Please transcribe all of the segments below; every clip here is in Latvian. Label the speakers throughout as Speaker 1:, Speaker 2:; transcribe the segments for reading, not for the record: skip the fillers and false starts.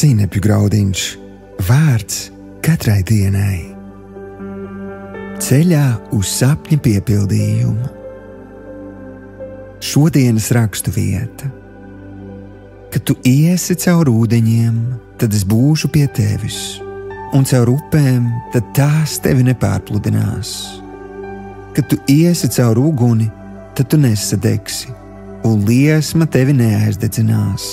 Speaker 1: Sinepju graudiņš, vārds katrai dienai. Ceļā uz sapņa piepildījumu. Šodienas rakstu vieta. Kad tu iesi caur ūdeņiem, tad es būšu pie tevis, un caur upēm, tad tās tevi nepārpludinās. Kad tu iesi caur uguni, tad tu nesadegsi, un liesma tevi neaizdedzinās.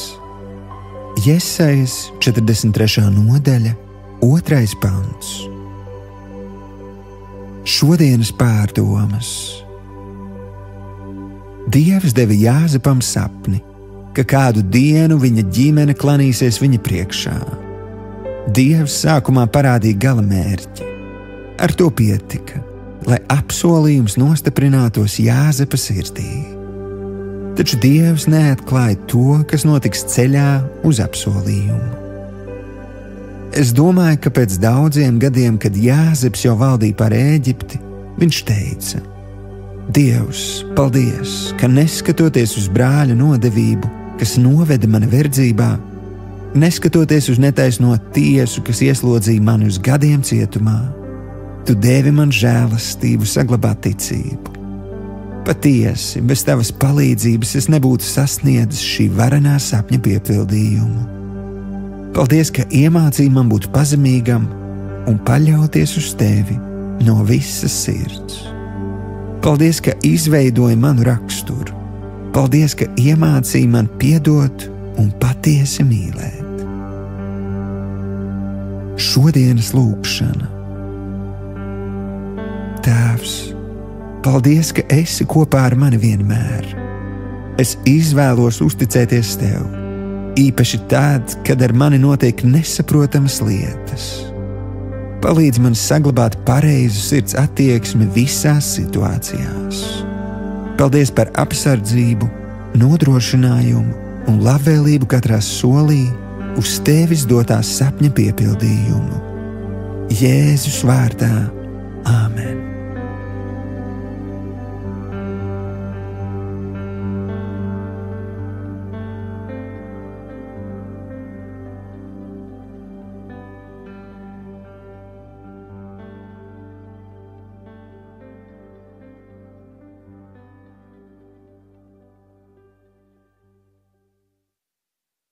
Speaker 1: Jesajas 43. nodaļa, 2. pants. Šodienas pārdomas. Dievs deva Jāzepam sapni, ka kādu dienu viņa ģimene klanīsies viņa priekšā. Dievs sākumā parādīja gala mērķi. Ar to pietika, lai apsolījums nostiprinātos Jāzepa sirdī. Taču Dievs neatklāja to, kas notiks ceļā uz apsolījumu. Es domāju, ka pēc daudziem gadiem, kad Jāzeps jau valdīja par Ēģipti, viņš teica: Dievs, paldies, ka neskatoties uz brāļa nodevību, kas noveda mani verdzībā, neskatoties uz netaisno tiesu, kas ieslodzīja mani uz gadiem cietumā, tu devi man žēlastību saglabāt ticību. Patiesi, bez tavas palīdzības es nebūtu sasniedzis šī varenā sapņa piepildījumu. Paldies, ka iemācīji man būt pazemīgam un paļauties uz tevi no visas sirds. Paldies, ka izveidoji manu raksturu. Paldies, ka iemācīji man piedot un patiesi mīlēt. Šodienas lūgšana. Tēvs, paldies, ka esi kopā ar mani vienmēr. Es izvēlos uzticēties tev, īpaši tad, kad ar mani notiek nesaprotamas lietas. Palīdz man saglabāt pareizu sirds attieksmi visās situācijās. Paldies par apsardzību, nodrošinājumu un labvēlību katrā solī uz tevis dotā sapņa piepildījumu. Jēzus vārdā. Āmen.